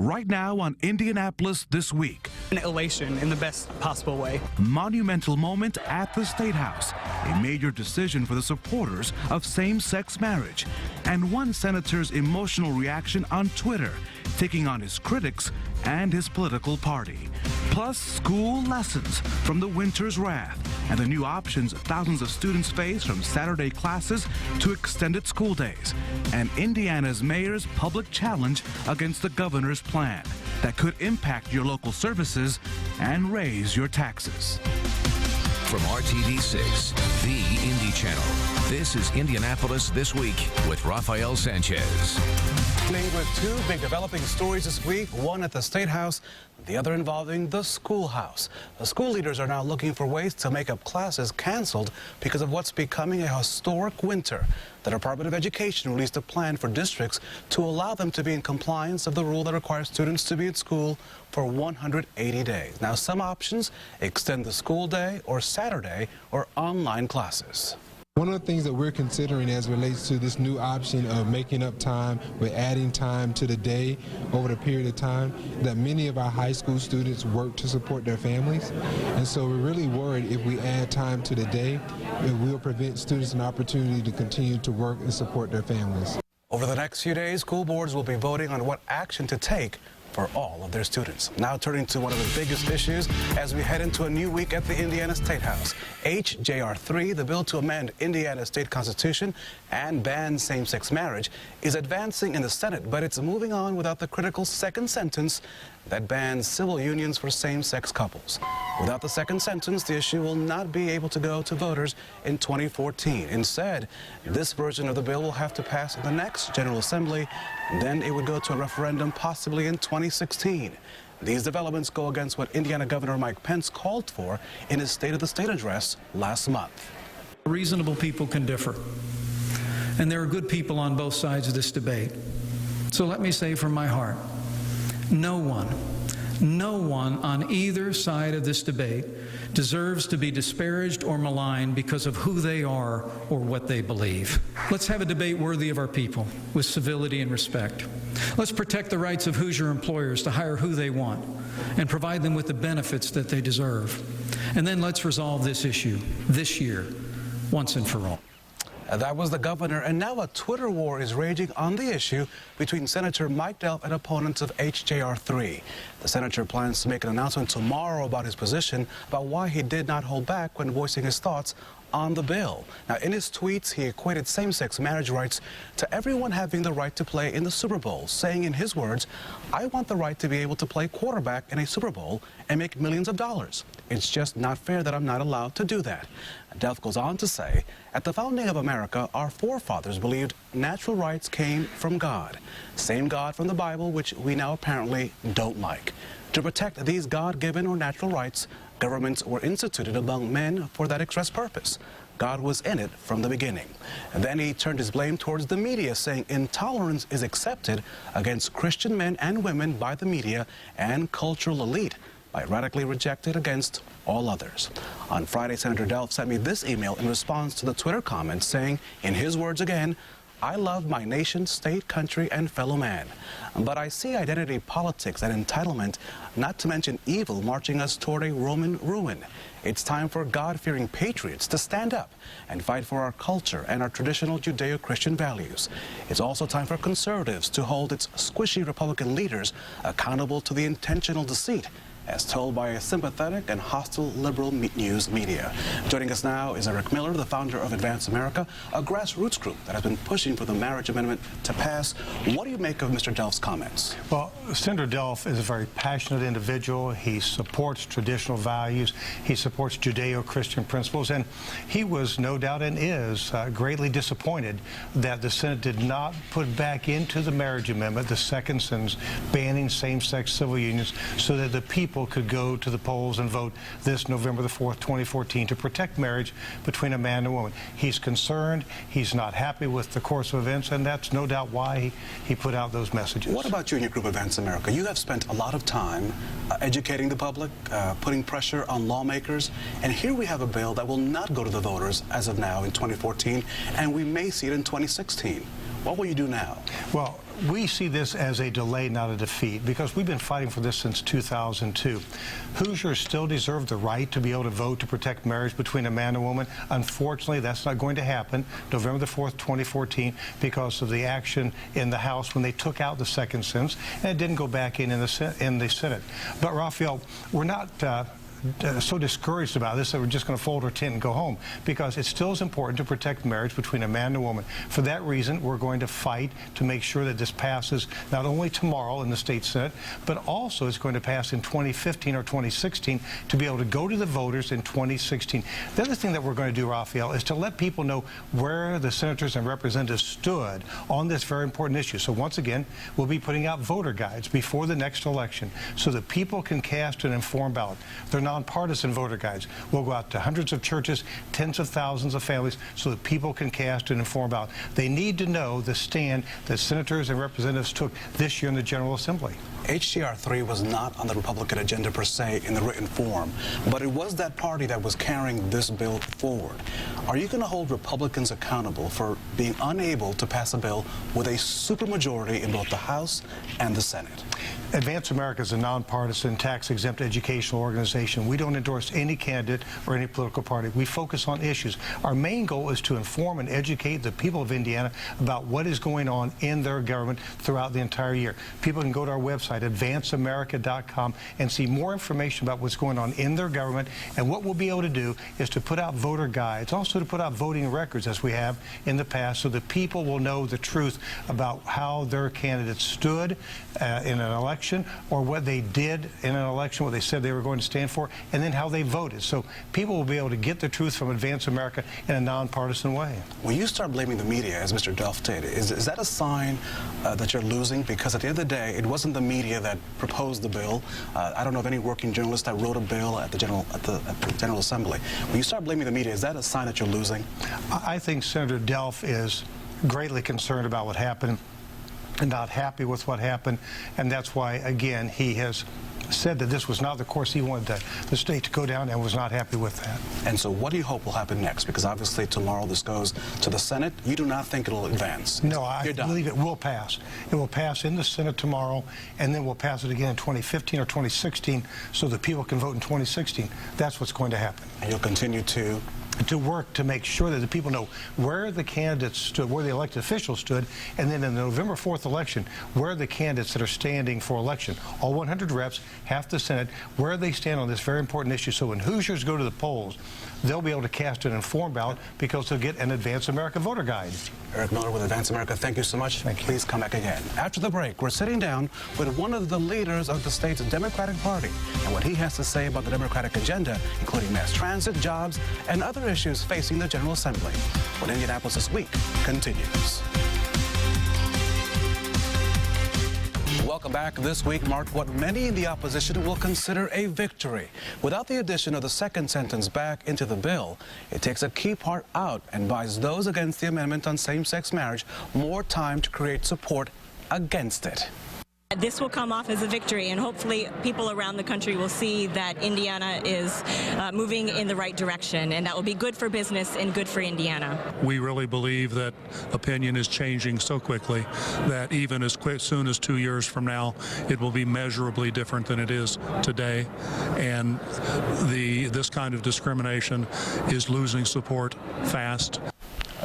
right now on Indianapolis This Week. An elation in the best possible way. Monumental moment at the State House, a major decision for the supporters of same-sex marriage, and one senator's emotional reaction on Twitter, taking on his critics and his political party. Plus, school lessons from the winter's wrath and the new options thousands of students face from Saturday classes to extended school days, and Indiana's mayor's public challenge against the governor's plan that could impact your local services and raise your taxes. From RTV6, the Indy Channel, this is Indianapolis This Week with Rafael Sanchez. With two big developing stories this week, one at the State House, the other involving the schoolhouse. The school leaders are now looking for ways to make up classes canceled because of what's becoming a historic winter. The Department of Education released a plan for districts to allow them to be in compliance of the rule that requires students to be at school for 180 days. Now, some options extend the school day or Saturday or online classes. One of the things that we're considering as it relates to this new option of making up time with adding time to the day over the period of time, that many of our high school students work to support their families. And so we're really worried if we add time to the day, it will prevent students an opportunity to continue to work and support their families. Over the next few days, school boards will be voting on what action to take for all of their students. Now turning to one of the biggest issues as we head into a new week at the Indiana State House. H.J.R. 3, the bill to amend Indiana's state constitution and ban same-sex marriage, is advancing in the Senate, but it's moving on without the critical second sentence that bans civil unions for same-sex couples. Without the second sentence, the issue will not be able to go to voters in 2014. Instead, this version of the bill will have to pass in the next General Assembly, and then it would go to a referendum possibly in 2016. These developments go against what Indiana Governor Mike Pence called for in his State of the State address last month. Reasonable people can differ, and there are good people on both sides of this debate. So let me say from my heart, no one on either side of this debate deserves to be disparaged or maligned because of who they are or what they believe. Let's have a debate worthy of our people with civility and respect. Let's protect the rights of Hoosier employers to hire who they want and provide them with the benefits that they deserve. And then let's resolve this issue this year, once and for all. That was the governor, and now a Twitter war is raging on the issue between Senator Mike Delft and opponents of H.J.R. 3. The senator plans to make an announcement tomorrow about his position about why he did not hold back when voicing his thoughts on the bill. Now, in his tweets, he equated same-sex marriage rights to everyone having the right to play in the Super Bowl, saying in his words, "I want the right to be able to play quarterback in a Super Bowl and make millions of dollars. It's just not fair that I'm not allowed to do that." Delft goes on to say, "At the founding of America, our forefathers believed natural rights came from God, same God from the Bible, which we now apparently don't like. To protect these God-given or natural rights, governments were instituted among men for that express purpose. God was in it from the beginning." And then he turned his blame towards the media, saying intolerance is accepted against Christian men and women by the media and cultural elite, by radically rejected against all others. On Friday, Senator Delft sent me this email in response to the Twitter comments, saying, in his words again, "I love my nation, state, country, and fellow man. But I see identity politics and entitlement, not to mention evil, marching us toward a Roman ruin. It's time for God-fearing patriots to stand up and fight for our culture and our traditional Judeo-Christian values. It's also time for conservatives to hold its squishy Republican leaders accountable to the intentional deceit, as told by a sympathetic and hostile liberal news media." Joining us now is Eric Miller, the founder of Advance America, a grassroots group that has been pushing for the marriage amendment to pass. What do you make of Mr. Delft's comments? Well, Senator Delft is a very passionate individual. He supports traditional values. He supports Judeo-Christian principles, and he was no doubt and is greatly disappointed that the Senate did not put back into the marriage amendment the second sentence banning same-sex civil unions so that the people could go to the polls and vote this November the 4th, 2014 to protect marriage between a man and a woman. He's concerned, he's not happy with the course of events, and that's no doubt why he put out those messages. What about you and your group Advance America? You have spent a lot of time educating the public, putting pressure on lawmakers, and here we have a bill that will not go to the voters as of now in 2014, and we may see it in 2016. What will you do now? Well, we see this as a delay, not a defeat, because we've been fighting for this since 2002. Hoosiers still deserve the right to be able to vote to protect marriage between a man and a woman. Unfortunately, that's not going to happen November the 4th, 2014, because of the action in the House when they took out the second sentence, and it didn't go back in the Senate. But, Rafael, we're not so discouraged about this that we're just going to fold our tent and go home, because it still is important to protect marriage between a man and a woman. For that reason, we're going to fight to make sure that this passes not only tomorrow in the state Senate, but also it's going to pass in 2015 or 2016 to be able to go to the voters in 2016. The other thing that we're going to do, Rafael, is to let people know where the senators and representatives stood on this very important issue. So once again, we'll be putting out voter guides before the next election so that people can cast an informed ballot. They're nonpartisan voter guides. We'll go out to hundreds of churches, tens of thousands of families, so that people can cast an informed ballot. They need to know the stand that senators and representatives took this year in the General Assembly. HJR 3 was not on the Republican agenda per se in the written form, but it was that party that was carrying this bill forward. Are you going to hold Republicans accountable for being unable to pass a bill with a supermajority in both the House and the Senate? Advance America is a nonpartisan, tax-exempt educational organization. We don't endorse any candidate or any political party. We focus on issues. Our main goal is to inform and educate the people of Indiana about what is going on in their government throughout the entire year. People can go to our website, advanceamerica.com, and see more information about what's going on in their government. And what we'll be able to do is to put out voter guides, also to put out voting records as we have in the past, so that people will know the truth about how their candidates stood in an election, or what they did in an election, what they said they were going to stand for, and then how they voted. So people will be able to get the truth from Advance America in a nonpartisan way. When you start blaming the media, as Mr. Delft did, is that a sign that you're losing? Because at the end of the day, it wasn't the media that proposed the bill. I don't know of any working journalist that wrote a bill at the General Assembly. When you start blaming the media, is that a sign that you're losing? I think Senator Delft is greatly concerned about what happened and not happy with what happened, and that's why, again, he has said that this was not the course he wanted the state to go down, and was not happy with that. And so what do you hope will happen next? Because obviously tomorrow this goes to the Senate. You do not think it'll advance? No, I believe it will pass. It will pass in the Senate tomorrow, and then we'll pass it again in 2015 or 2016 so that people can vote in 2016. That's what's going to happen. And you'll continue to work to make sure that the people know where the candidates stood, where the elected officials stood, and then in the November 4th election, where the candidates that are standing for election, all 100 reps, half the Senate, where they stand on this very important issue. So when Hoosiers go to the polls, they'll be able to cast an informed ballot because they'll get an Advance America voter guide. Eric Miller with Advance America, thank you so much. Thank you. Please come back again. After the break, we're sitting down with one of the leaders of the state's Democratic Party and what he has to say about the Democratic agenda, including mass transit, jobs, and other issues facing the General Assembly. When Indianapolis This Week continues. Welcome back. This week marked what many in the opposition will consider a victory. Without the addition of the second sentence back into the bill, it takes a key part out and buys those against the amendment on same-sex marriage more time to create support against it. This will come off as a victory, and hopefully people around the country will see that Indiana is moving in the right direction, and that will be good for business and good for Indiana. We really believe that opinion is changing so quickly that even as soon as 2 years from now, it will be measurably different than it is today. And this kind of discrimination is losing support fast.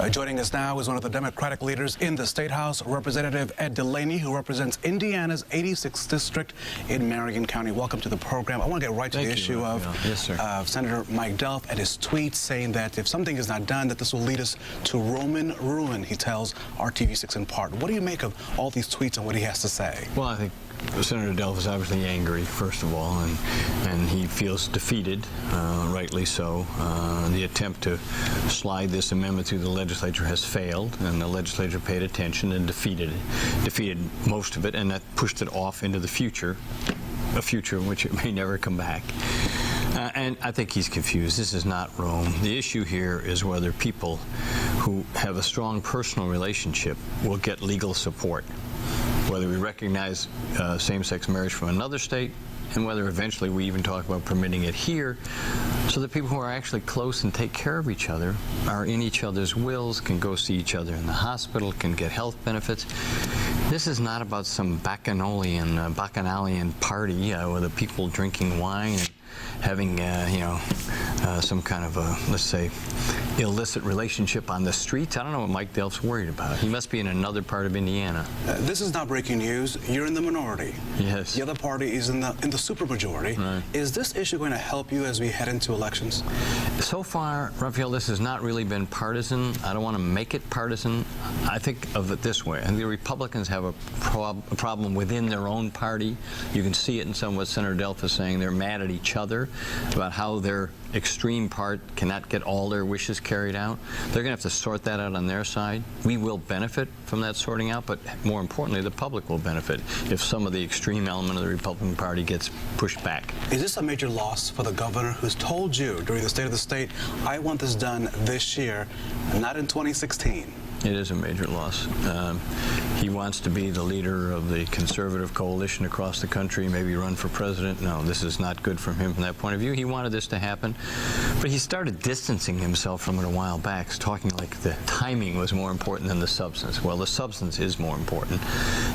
Joining us now is one of the Democratic leaders in the State House, Representative Ed Delaney, who represents Indiana's 86th district in Marion County. Welcome to the program. I want to get right to the issue of Senator Mike Delft and his tweet saying that if something is not done, that this will lead us to Roman ruin, he tells RTV6 in part. What do you make of all these tweets and what he has to say? Well, I think Senator Delft is obviously angry, first of all, and he feels defeated, rightly so. The attempt to slide this amendment through the legislature has failed, and the legislature paid attention and defeated most of it, and that pushed it off into the future, a future in which it may never come back. And I think he's confused. This is not Rome. The issue here is whether people who have a strong personal relationship will get legal support, whether we recognize same-sex marriage from another state, and whether eventually we even talk about permitting it here, so that people who are actually close and take care of each other, are in each other's wills, can go see each other in the hospital, can get health benefits. This is not about some bacchanalian party with the people drinking wine and having, some kind of a, let's say, illicit relationship on the streets. I don't know what Mike Delft's worried about. He must be in another part of Indiana. This is not breaking news. You're in the minority. Yes. The other party is in the supermajority. Right. Is this issue going to help you as we head into elections? So far, Rafael, this has not really been partisan. I don't want to make it partisan. I think of it this way. I think the Republicans have a problem within their own party. You can see it in some of what Senator Delft is saying. They're mad at each other about how their extreme part cannot get all their wishes carried out. They're going to have to sort that out on their side. We will benefit from that sorting out, but more importantly, the public will benefit if some of the extreme element of the Republican Party gets pushed back. Is this a major loss for the governor who's told you during the State of the State, I want this done this year, not in 2016? It is a major loss. He wants to be the leader of the conservative coalition across the country, maybe run for president. No, this is not good from him from that point of view. He wanted this to happen, but he started distancing himself from it a while back, talking like the timing was more important than the substance. Well, the substance is more important,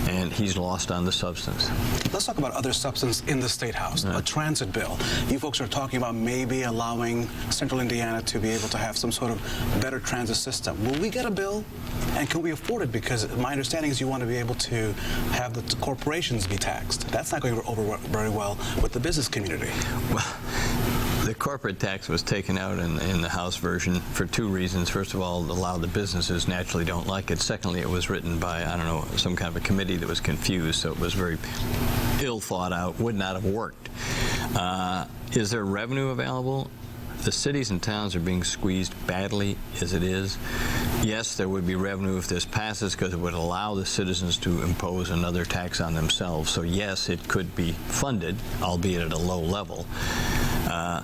and he's lost on the substance. Let's talk about other substance in the State House, a transit bill. You folks are talking about maybe allowing Central Indiana to be able to have some sort of better transit system. Will we get a bill? And can we afford it? Because my understanding is you want to be able to have the corporations be taxed. That's not going over very well with the business community. Well, the corporate tax was taken out in the House version for two reasons. First of all, a lot of the businesses naturally don't like it. Secondly, it was written by, I don't know, some kind of a committee that was confused, so it was very ill thought out, would not have worked. Is there revenue available? The cities and towns are being squeezed badly as it is. Yes, there would be revenue if this passes because it would allow the citizens to impose another tax on themselves. So yes, it could be funded, albeit at a low level.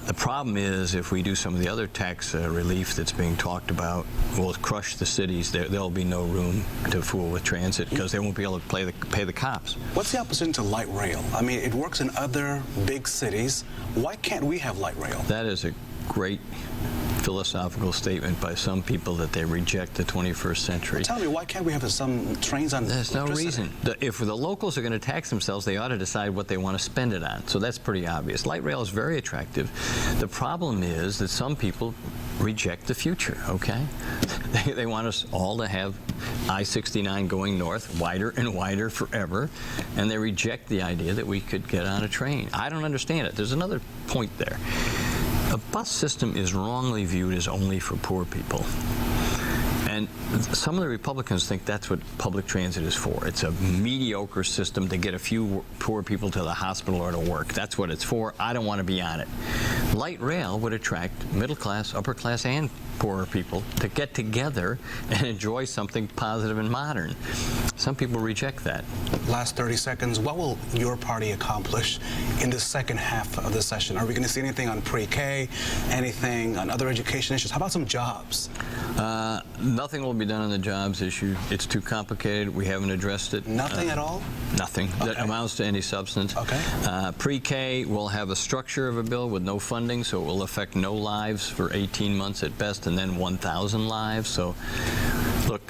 The problem is if we do some of the other tax relief that's being talked about, we'll crush the cities. There'll be no room to fool with transit because they won't be able to pay the cops. What's the opposition to light rail? I mean, it works in other big cities. Why can't we have light rail? That is a great philosophical statement by some people that they reject the 21st century. Tell me, why can't we have some trains on There's no reason. If the locals are going to tax themselves, they ought to decide what they want to spend it on. So that's pretty obvious. Light rail is very attractive. The problem is that some people reject the future, okay? They want us all to have I-69 going north, wider and wider forever, and they reject the idea that we could get on a train. I don't understand it. There's another point there. A bus system is wrongly viewed as only for poor people. And some of the Republicans think that's what public transit is for. It's a mediocre system to get a few poor people to the hospital or to work. That's what it's for. I don't want to be on it. Light rail would attract middle class, upper class, and poorer people to get together and enjoy something positive and modern. Some people reject that. Last 30 seconds, what will your party accomplish in the second half of the session? Are we going to see anything on pre-K, anything on other education issues? How about some jobs? Nothing will be done on the jobs issue. It's too complicated. We haven't addressed it. Nothing at all? Nothing that amounts to any substance. Okay. Pre-K will have a structure of a bill with no funding, so it will affect no lives for 18 months at best, and then 1,000 lives. So, look,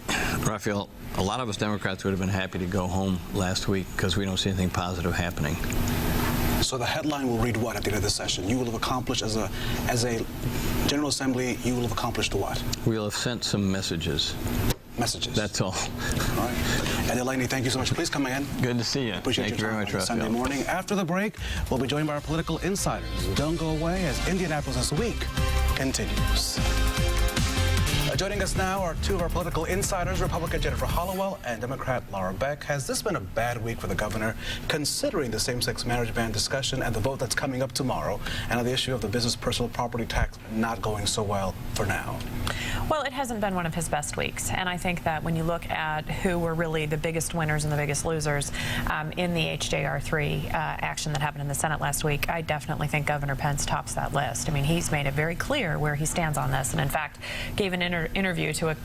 Rafael, a lot of us Democrats would have been happy to go home last week because we don't see anything positive happening. So the headline will read what at the end of the session? You will have accomplished, as a General Assembly, you will have accomplished what? We'll have sent some messages. Messages? That's all. All right. And Delaney, thank you so much. Please come again. Good to see you. Appreciate Thank you very much, Rafael. Sunday morning. After the break, we'll be joined by our political insiders. Don't go away as Indianapolis This Week continues. Joining us now are two of our political insiders, Republican Jennifer Hallowell and Democrat Lara Beck. Has this been a bad week for the governor, considering the same-sex marriage ban discussion and the vote that's coming up tomorrow, and on the issue of the business personal property tax not going so well for now? Well, it hasn't been one of his best weeks, and I think that when you look at who were really the biggest winners and the biggest losers in the HJR3 action that happened in the Senate last week, I definitely think Governor Pence tops that list. I mean, he's made it very clear where he stands on this, and in fact gave an interview to a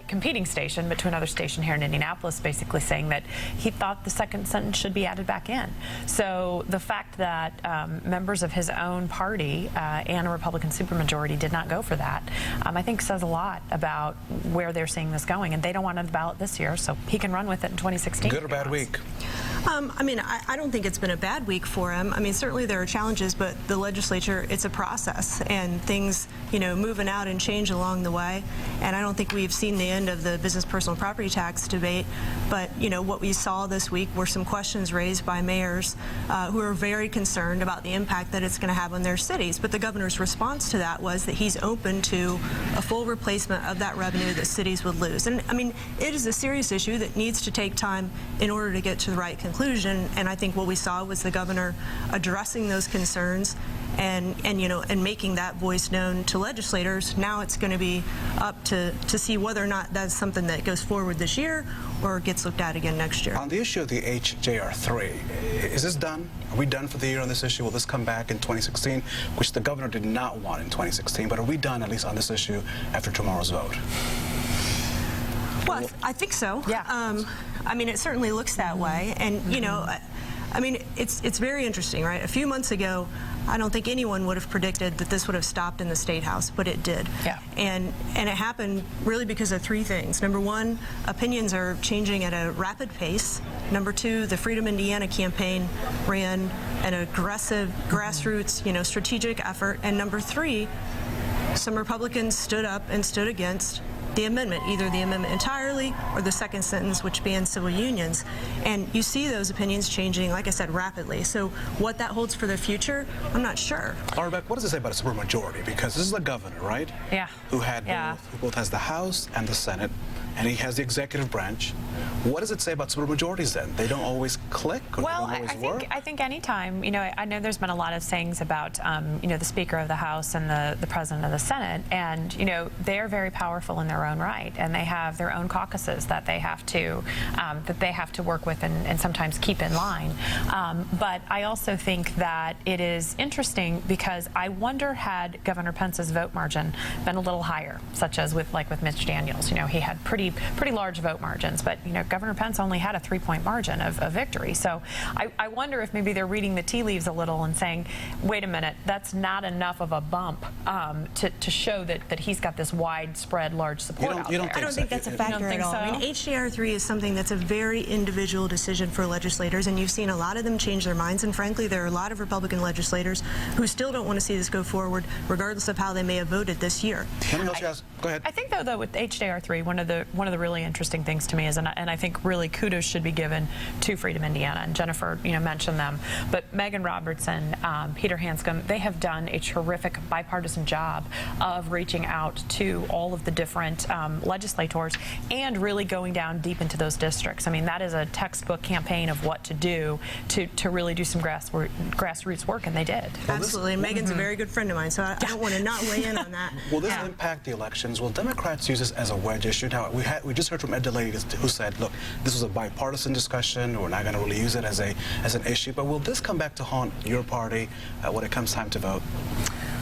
competing station, but to another station here in Indianapolis, basically saying that he thought the second sentence should be added back in. So the fact that members of his own party and a Republican supermajority did not go for that, I think says a lot lot about where they're seeing this going, and they don't want it on the ballot this year, so he can run with it in 2016. Good or bad week? I mean, I don't think it's been a bad week for him. I mean, certainly there are challenges, but the legislature, it's a process, and things, you know, moving out and change along the way. And I don't think we've seen the end of the business personal property tax debate. But, you know, what we saw this week were some questions raised by mayors who are very concerned about the impact that it's going to have on their cities. But the governor's response to that was that he's open to a full replacement of that revenue that cities would lose. And, I mean, it is a serious issue that needs to take time in order to get to the right conclusion. And I think what we saw was the governor addressing those concerns and you know, and making that voice known to legislators. Now it's going to be up to see whether or not that's something that goes forward this year or gets looked at again next year. On the issue of the HJR3, is this done? Are we done for the year on this issue? Will this come back in 2016, which the governor did not want in 2016? But are we done, at least on this issue, after tomorrow's vote? Well, I think so. Yeah. I mean, it certainly looks that way. And, you know, I mean, it's very interesting, right? A few months ago, I don't think anyone would have predicted that this would have stopped in the State House, but it did. Yeah. And it happened really because of three things. Number one, opinions are changing at a rapid pace. Number two, the Freedom Indiana campaign ran an aggressive grassroots, you know, strategic effort. And number three, some Republicans stood up and stood against the amendment, either the amendment entirely or the second sentence, which bans civil unions. And you see those opinions changing, like I said, rapidly. So what that holds for the future, I'm not sure. Lara, Beck, what does it say about a supermajority? Because this is the governor, right? Yeah. Who both has the House and the Senate, and he has the executive branch. What does it say about supermajorities then? They don't always click, or well, they don't always work? I think any time, you know, I know there's been a lot of sayings about, you know, the Speaker of the House and the President of the Senate, and, you know, they're very powerful in their own right, and they have their own caucuses that they have to work with and sometimes keep in line. But I also think that it is interesting because I wonder, had Governor Pence's vote margin been a little higher, such as with Mitch Daniels. You know, he had pretty large vote margins, but, you know, Governor Pence only had a 3-point margin of victory. So I wonder if maybe they're reading the tea leaves a little and saying, wait a minute, that's not enough of a bump to show that he's got this widespread large support out there. I don't think that's a factor at all. I mean, HJR3 is something that's a very individual decision for legislators, and you've seen a lot of them change their minds. And frankly, there are a lot of Republican legislators who still don't want to see this go forward, regardless of how they may have voted this year. Go ahead. I think though with HJR3, one of the really interesting things to me is, and I think really kudos should be given to Freedom Indiana, and Jennifer, you know, mentioned them, but Megan Robertson, Peter Hanscom, they have done a terrific bipartisan job of reaching out to all of the different legislators and really going down deep into those districts. I mean, that is a textbook campaign of what to do to really do some grassroots work, and they did. Absolutely. Megan's a very good friend of mine, so I don't want to not weigh in on that. Will this impact the elections? Will Democrats use this as a wedge issue? Now, we just heard from Ed DeLady who said, look, this was a bipartisan discussion. We're not going to really use it as an issue. But will this come back to haunt your party when it comes time to vote?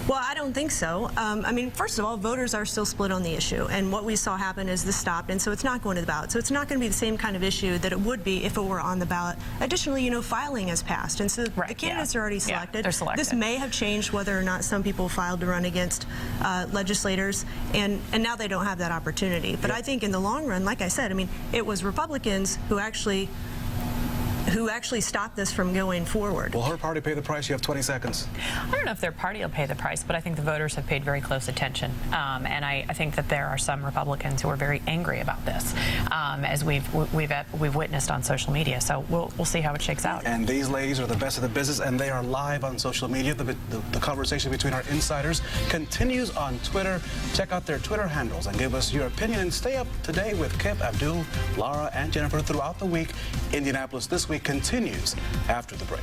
Well, I don't think so. I mean, first of all, voters are still split on the issue, and what we saw happen is this stopped, and so it's not going to the ballot. So it's not going to be the same kind of issue that it would be if it were on the ballot. Additionally, you know, filing has passed, and so the candidates are already selected. Yeah, they're selected. This may have changed whether or not some people filed to run against legislators, and now they don't have that opportunity. But I think in the long run, like I said, I mean, it was Republicans who actually stopped this from going forward. Will her party pay the price? You have 20 seconds. I don't know if their party will pay the price, but I think the voters have paid very close attention. And I think that there are some Republicans who are very angry about this, as we've witnessed on social media. So we'll see how it shakes out. And these ladies are the best of the business, and they are live on social media. The conversation between our insiders continues on Twitter. Check out their Twitter handles and give us your opinion. And stay up to date with Kip, Abdul, Lara, and Jennifer throughout the week. Indianapolis This Week continues after the break.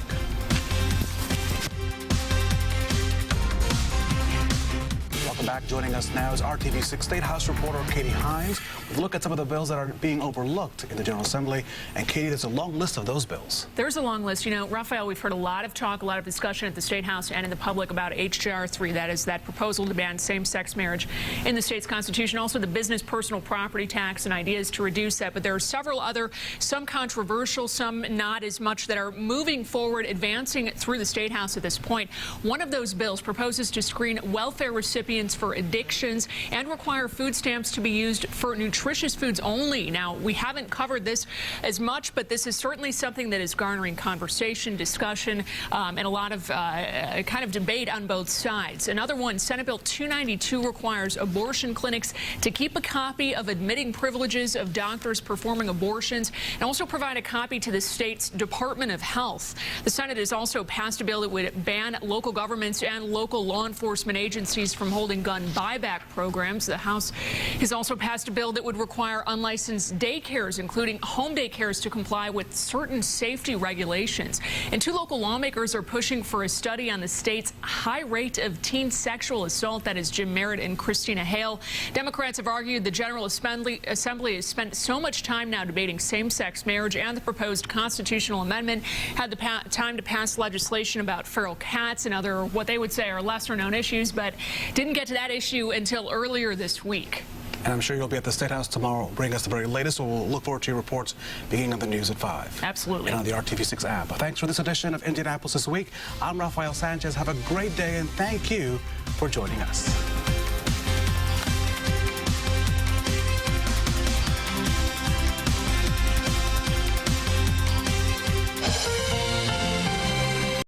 Welcome back. Joining us now is RTV6 State House reporter Katie Hines with a look at some of the bills that are being overlooked in the General Assembly. And Katie, there's a long list of those bills. There's a long list. You know, Rafael, we've heard a lot of talk, a lot of discussion at the State House and in the public about HJR3. That is that proposal to ban same-sex marriage in the state's constitution. Also, the business personal property tax and ideas to reduce that. But there are several other, some controversial, some not as much, that are moving forward, advancing through the State House at this point. One of those bills proposes to screen welfare recipients guidelines for addictions and require food stamps to be used for nutritious foods only. Now, we haven't covered this as much, but this is certainly something that is garnering conversation, discussion, and a lot of kind of debate on both sides. Another one, Senate Bill 292 requires abortion clinics to keep a copy of admitting privileges of doctors performing abortions and also provide a copy to the state's Department of Health. The Senate has also passed a bill that would ban local governments and local law enforcement agencies from holding gun buyback programs. The House has also passed a bill that would require unlicensed daycares, including home daycares, to comply with certain safety regulations. And two local lawmakers are pushing for a study on the state's high rate of teen sexual assault. That is Jim Merritt and Christina Hale. Democrats have argued the General Assembly has spent so much time now debating same-sex marriage and the proposed constitutional amendment, had the time to pass legislation about feral cats and other what they would say are lesser-known issues, but didn't get to that issue until earlier this week. And I'm sure you'll be at the State House tomorrow, bring us the very latest, so we'll look forward to your reports beginning of the news at 5. Absolutely. And on the RTV6 app. Thanks for this edition of Indianapolis This Week. I'm Rafael Sanchez. Have a great day, and thank you for joining us.